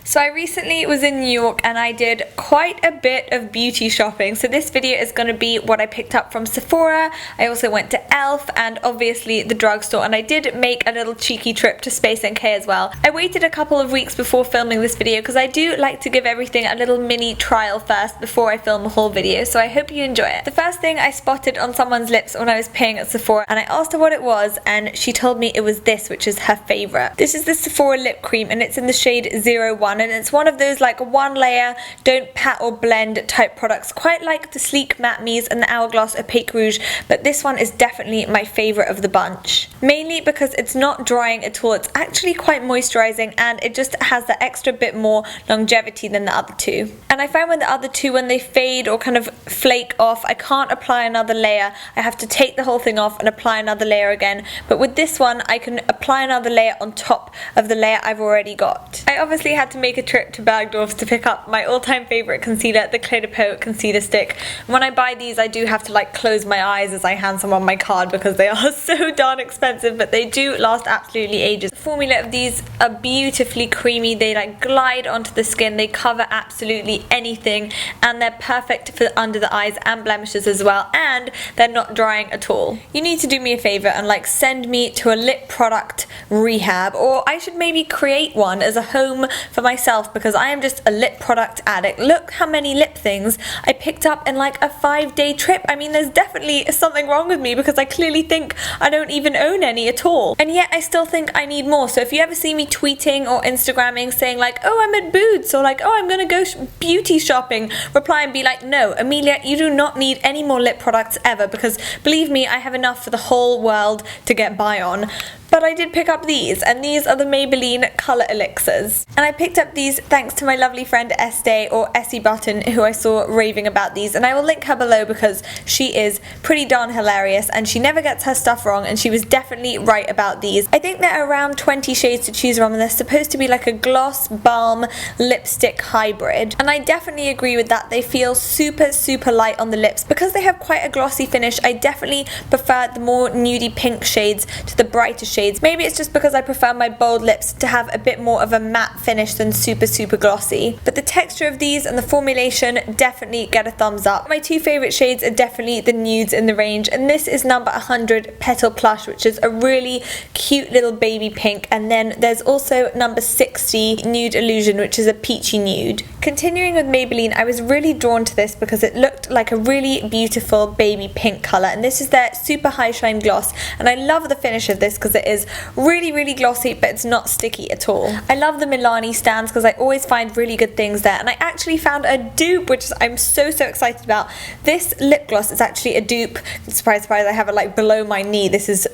So I recently was in New York and I did quite a bit of beauty shopping. So this video is going to be what I picked up from Sephora. I also went to E.L.F. and obviously the drugstore, and I did make a little cheeky trip to SpaceNK as well. I waited a couple of weeks before filming this video because I do like to give everything a little mini trial first before I film a whole video, so I hope you enjoy it. The first thing I spotted on someone's lips when I was paying at Sephora, and I asked her what it was and she told me it was this, which is her favourite. This is the Sephora lip cream and it's in the shade 01, and it's one of those like one layer, don't pat or blend type products, quite like the Sleek Matte Me's and the Hourglass Opaque Rouge, but this one is definitely my favourite of the bunch. Mainly because it's not drying at all, it's actually quite moisturising and it just has that extra bit more longevity than the other two. And I find with the other two, when they fade or kind of flake off, I can't apply another layer. I have to take the whole thing off and apply another layer again. But with this one, I can apply another layer on top of the layer I've already got. I obviously had to make a trip to Bergdorf's to pick up my all-time favourite concealer, the Clé de Peau concealer stick. When I buy these, I do have to like close my eyes as I hand someone my card because they are so darn expensive, but they do last absolutely ages. The formula of these are beautifully creamy, they like glide onto the skin, they cover absolutely anything, and they're perfect for under the eyes and blemishes as well, and they're not drying at all. You need to do me a favour and like send me to a lip product rehab, or I should maybe create one as a home for myself because I am just a lip product addict. Look how many lip things I picked up in like a 5-day trip. I mean, there's definitely something wrong with me because I clearly think I don't even own any at all, and yet I still think I need more. So if you ever see me tweeting or Instagramming saying like, oh, I'm at Boots, or like, oh, I'm gonna go beauty shopping, reply and be like, no, Amelia, you do not need any more lip products ever, because believe me, I have enough for the whole world to get by on. But I did pick up these, and these are the Maybelline Colour Elixirs. And I picked up these thanks to my lovely friend Essie, or Essie Button, who I saw raving about these, and I will link her below because she is pretty darn hilarious and she never gets her stuff wrong, and she was definitely right about these. I think there are around 20 shades to choose from, and they're supposed to be like a gloss balm lipstick hybrid, and I definitely agree with that. They feel super light on the lips. Because they have quite a glossy finish, I definitely prefer the more nudie pink shades to the brighter shades. Maybe it's just because I prefer my bold lips to have a bit more of a matte finish than super glossy. But the texture of these and the formulation definitely get a thumbs up. My two favourite shades are definitely the nudes in the range, and this is number 100 Petal Plush, which is a really cute little baby pink, and then there's also number 60 Nude Illusion, which is a peachy nude. Continuing with Maybelline, I was really drawn to this because it looked like a really beautiful baby pink colour, and this is their super high shine gloss, and I love the finish of this because it is really glossy, but it's not sticky at all. I love the Milani stands because I always find really good things there, and I actually found a dupe, which I'm so excited about. This lip gloss is actually a dupe. Surprise, I have it like below my knee. This is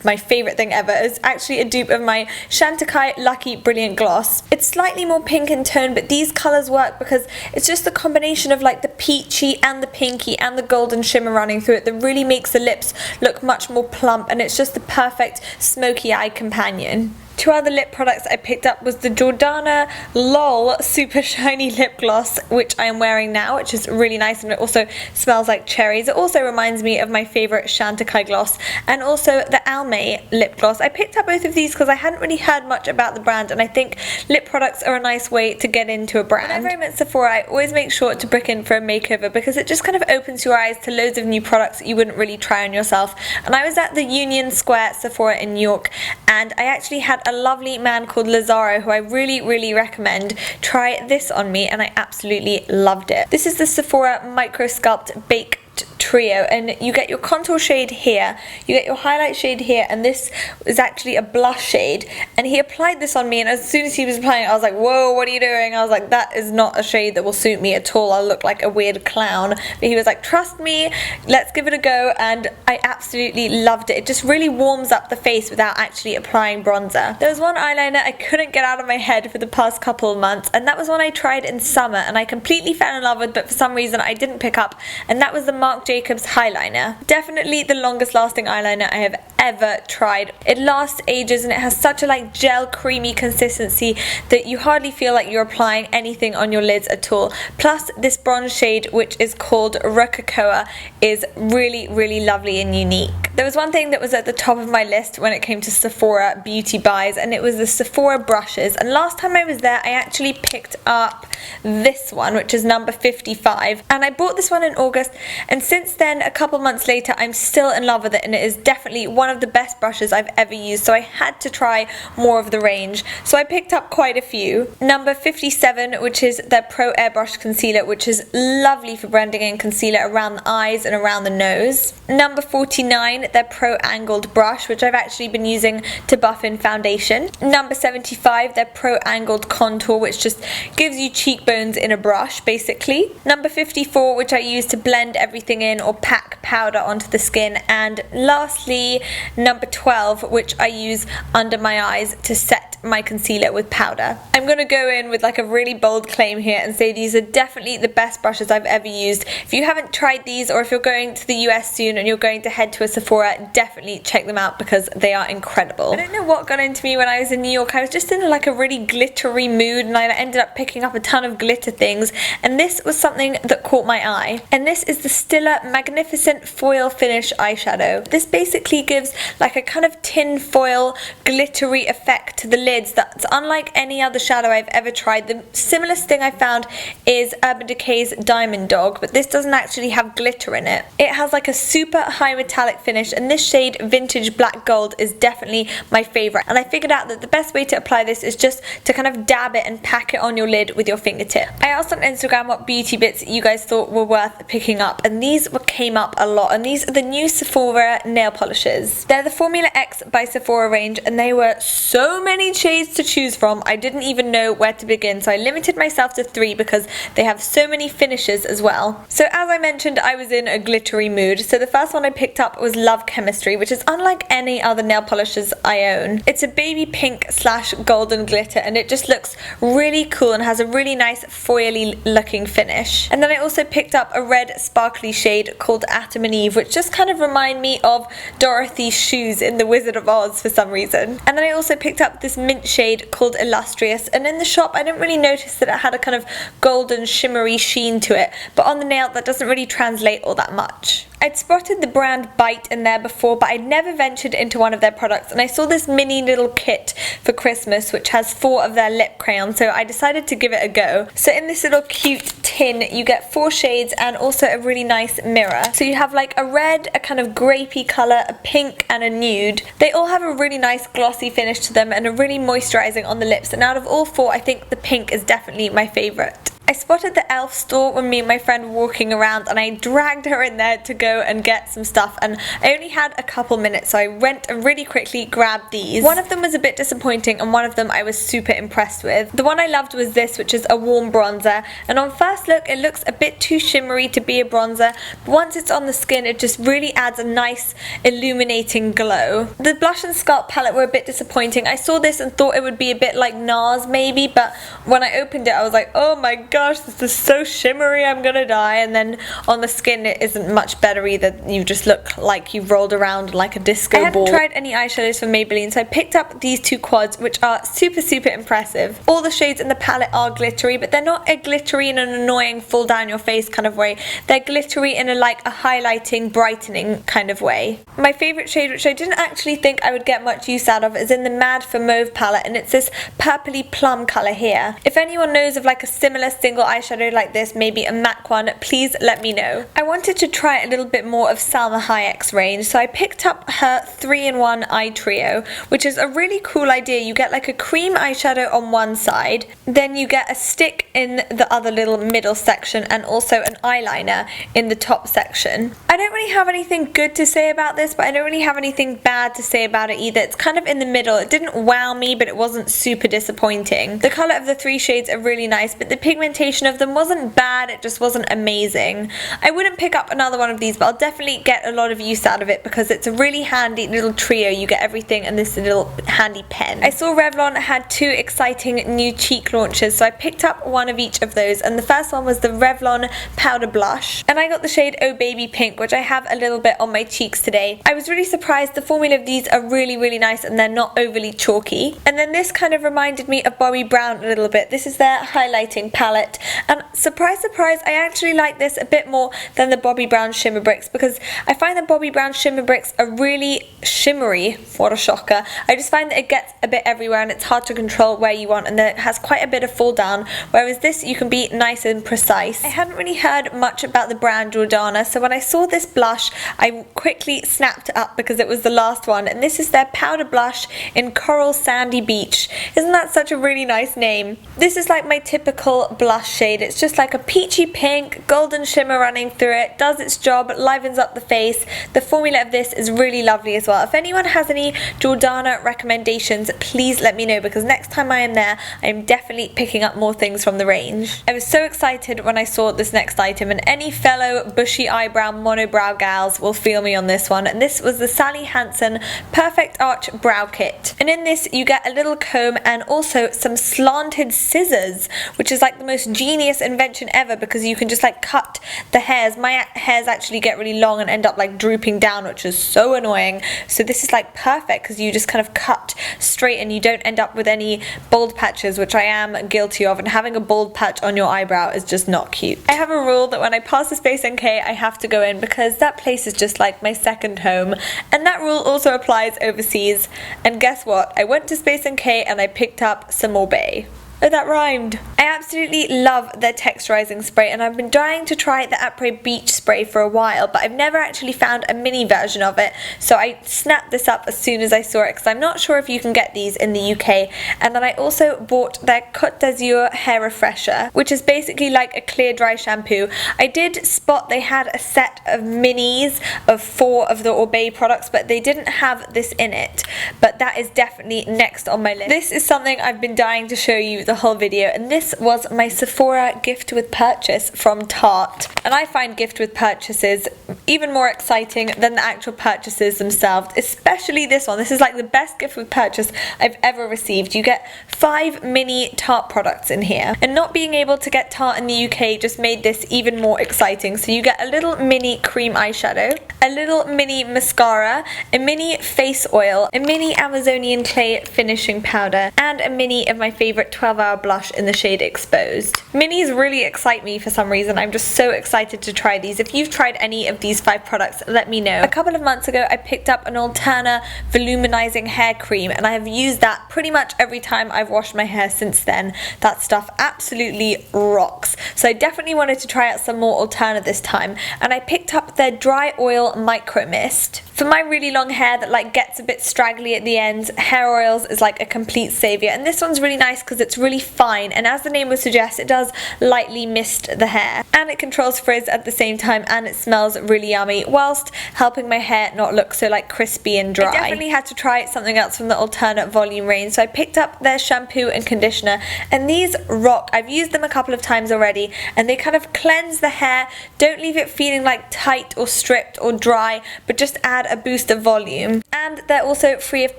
my favourite thing ever. It's actually a dupe of my Chantecaille Lucky Brilliant Gloss. It's slightly more pink in tone, but these colours work because it's just the combination of like the peachy and the pinky and the golden shimmer running through it that really makes the lips look much more plump, and it's just the perfect smoky eye companion. Two other lip products I picked up was the Jordana LOL Super Shiny Lip Gloss, which I am wearing now, which is really nice, and it also smells like cherries. It also reminds me of my favourite Chantecaille gloss, and also the Almay lip gloss. I picked up both of these because I hadn't really heard much about the brand, and I think lip products are a nice way to get into a brand. Whenever I'm at Sephora, I always make sure to book in for a makeover because it just kind of opens your eyes to loads of new products that you wouldn't really try on yourself. And I was at the Union Square Sephora in New York, and I actually had a lovely man called Lazaro who I really recommend try this on me, and I absolutely loved it. This is the Sephora Micro Sculpt Baked Trio, and you get your contour shade here, you get your highlight shade here, and this is actually a blush shade, and he applied this on me, and as soon as he was applying it, I was like, whoa, what are you doing? I was like, that is not a shade that will suit me at all. I'll look like a weird clown. But he was like, trust me, let's give it a go, and I absolutely loved it. It just really warms up the face without actually applying bronzer. There was one eyeliner I couldn't get out of my head for the past couple of months, and that was one I tried in summer and I completely fell in love with, but for some reason I didn't pick up, and that was the Marc Jacobs Highliner. Definitely the longest lasting eyeliner I have ever tried. It lasts ages and it has such a like gel creamy consistency that you hardly feel like you're applying anything on your lids at all. Plus this bronze shade, which is called Rococoa, is really lovely and unique. There was one thing that was at the top of my list when it came to Sephora beauty buys, and it was the Sephora brushes. And last time I was there I actually picked up this one, which is number 55, and I bought this one in August, and since then, a couple months later, I'm still in love with it, and it is definitely one of the best brushes I've ever used, so I had to try more of the range. So I picked up quite a few. Number 57, which is their Pro Airbrush Concealer, which is lovely for blending in concealer around the eyes and around the nose. Number 49, their Pro Angled Brush, which I've actually been using to buff in foundation. Number 75, their Pro Angled Contour, which just gives you cheekbones in a brush, basically. Number 54, which I use to blend everything in or pack powder onto the skin. And lastly, number 12, which I use under my eyes to set my concealer with powder. I'm going to go in with like a really bold claim here and say these are definitely the best brushes I've ever used. If you haven't tried these, or if you're going to the US soon and you're going to head to a Sephora, definitely check them out because they are incredible. I don't know what got into me when I was in New York. I was just in like a really glittery mood, and I ended up picking up a ton of glitter things, and this was something that caught my eye. And this is the Stila Magnificent Foil Finish eyeshadow. This basically gives like a kind of tin foil glittery effect to the lids that's unlike any other shadow I've ever tried. The similest thing I found is Urban Decay's Diamond Dog, but this doesn't actually have glitter in it. It has like a super high metallic finish, and this shade Vintage Black Gold is definitely my favorite. And I figured out that the best way to apply this is just to kind of dab it and pack it on your lid with your fingertip. I asked on Instagram what beauty bits you guys thought were worth picking up, and these came up a lot, and these are the new Sephora nail polishes. They're the Formula X by Sephora range, and they were so many shades to choose from, I didn't even know where to begin, so I limited myself to 3 because they have so many finishes as well. So as I mentioned, I was in a glittery mood, so the first one I picked up was Love Chemistry, which is unlike any other nail polishes I own. It's a baby pink / golden glitter, and it just looks really cool and has a really nice foily looking finish. And then I also picked up a red sparkly shade called Atom and Eve, which just kind of remind me of Dorothy's shoes in The Wizard of Oz for some reason. And then I also picked up this mint shade called Illustrious, and in the shop I didn't really notice that it had a kind of golden shimmery sheen to it, but on the nail that doesn't really translate all that much. I'd spotted the brand Bite in there before, but I'd never ventured into one of their products, and I saw this mini little kit for Christmas which has 4 of their lip crayons, so I decided to give it a go. So in this little cute tin you get 4 shades and also a really nice mirror. So you have like a red, a kind of grapey colour, a pink and a nude. They all have a really nice glossy finish to them and are really moisturising on the lips, and out of all 4 I think the pink is definitely my favourite. I spotted the E.L.F store when me and my friend were walking around, and I dragged her in there to go and get some stuff, and I only had a couple minutes, so I went and really quickly grabbed these. One of them was a bit disappointing and one of them I was super impressed with. The one I loved was this, which is a warm bronzer, and on first look it looks a bit too shimmery to be a bronzer, but once it's on the skin it just really adds a nice illuminating glow. The blush and sculpt palette were a bit disappointing. I saw this and thought it would be a bit like NARS maybe, but when I opened it I was like, oh my gosh, this is so shimmery, I'm gonna die. And then on the skin it isn't much better either. You just look like you've rolled around like a disco ball. I haven't tried any eyeshadows from Maybelline, so I picked up these 2 quads, which are super impressive. All the shades in the palette are glittery, but they're not a glittery in an annoying fall down your face kind of way. They're glittery in a highlighting, brightening kind of way. My favourite shade, which I didn't actually think I would get much use out of, is in the Mad for Mauve palette, and it's this purpley plum colour here. If anyone knows of like a similar single eyeshadow like this, maybe a MAC one, please let me know. I wanted to try a little bit more of Salma Hayek's range, so I picked up her 3-in-1 eye trio, which is a really cool idea. You get like a cream eyeshadow on one side, then you get a stick in the other little middle section, and also an eyeliner in the top section. I don't really have anything good to say about this, but I don't really have anything bad to say about it either. It's kind of in the middle. It didn't wow me, but it wasn't super disappointing. The colour of the 3 shades are really nice, but the pigmentation pigmentation of them wasn't bad, it just wasn't amazing. I wouldn't pick up another one of these, but I'll definitely get a lot of use out of it because it's a really handy little trio. You get everything and this little handy pen. I saw Revlon had 2 exciting new cheek launches, so I picked up one of each of those, and the first one was the Revlon powder blush, and I got the shade Oh Baby Pink, which I have a little bit on my cheeks today. I was really surprised. The formula of these are really nice and they're not overly chalky. And then this kind of reminded me of Bobbi Brown a little bit. This is their highlighting palette, and surprise surprise, I actually like this a bit more than the Bobbi Brown Shimmer Bricks because I find the Bobbi Brown Shimmer Bricks are really shimmery. What a shocker. I just find that it gets a bit everywhere and it's hard to control where you want, and it has quite a bit of fall down, whereas this you can be nice and precise. I hadn't really heard much about the brand Jordana, so when I saw this blush I quickly snapped it up because it was the last one, and this is their powder blush in Coral Sandy Beach. Isn't that such a really nice name? This is like my typical blush shade. It's just like a peachy pink, golden shimmer running through it, does its job, livens up the face. The formula of this is really lovely as well. If anyone has any Jordana recommendations, please let me know because next time I am there, I am definitely picking up more things from the range. I was so excited when I saw this next item, and any fellow bushy eyebrow monobrow gals will feel me on this one, and this was the Sally Hansen Perfect Arch Brow Kit. And in this you get a little comb and also some slanted scissors, which is like the most genius invention ever because you can just like cut the hairs. My hairs actually get really long and end up like drooping down, which is so annoying. So this is like perfect because you just kind of cut straight and you don't end up with any bald patches, which I am guilty of, and having a bald patch on your eyebrow is just not cute. I have a rule that when I pass the SpaceNK I have to go in because that place is just like my second home, and that rule also applies overseas. And guess what? I went to SpaceNK and I picked up some Orbet. Oh, that rhymed. I absolutely love their texturizing spray, and I've been dying to try the Après Beach spray for a while, but I've never actually found a mini version of it, so I snapped this up as soon as I saw it because I'm not sure if you can get these in the UK. And then I also bought their Côte d'Azur hair refresher, which is basically like a clear dry shampoo. I did spot they had a set of minis of 4 of the Orbet products, but they didn't have this in it, but that is definitely next on my list. This is something I've been dying to show you the whole video, and this was my Sephora gift with purchase from Tarte. And I find gift with purchases even more exciting than the actual purchases themselves, especially this one. This is like the best gift with purchase I've ever received. You get 5 mini Tarte products in here, and not being able to get Tarte in the UK just made this even more exciting. So you get a little mini cream eyeshadow, a little mini mascara, a mini face oil, a mini Amazonian clay finishing powder, and a mini of my favorite 12-hour blush in the shade Exposed. Minis really excite me for some reason. I'm just so excited to try these. If you've tried any of these 5 products, let me know. A couple of months ago I picked up an Alterna voluminizing hair cream, and I have used that pretty much every time I've washed my hair since then. That stuff absolutely rocks. So I definitely wanted to try out some more Alterna this time, and I picked up their Dry Oil Micro Mist. For my really long hair that like gets a bit straggly at the ends, hair oils is like a complete savior, and this one's really nice because it's really fine, and as the name would suggest, it does lightly mist the hair, and it controls frizz at the same time, and it smells really yummy whilst helping my hair not look so like crispy and dry. I definitely had to try something else from the Alterna volume range, so I picked up their shampoo and conditioner, and these rock. I've used them a couple of times already, and they kind of cleanse the hair, don't leave it feeling like tight or stripped or dry, but just add a boost of volume. And they're also free of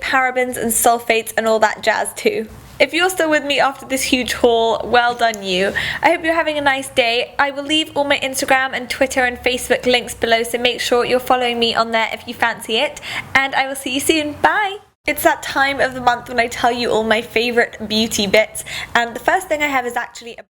parabens and sulfates and all that jazz too. If you're still with me after this huge haul, well done you. I hope you're having a nice day. I will leave all my Instagram and Twitter and Facebook links below, so make sure you're following me on there if you fancy it, and I will see you soon. Bye! It's that time of the month when I tell you all my favourite beauty bits, and the first thing I have is actually a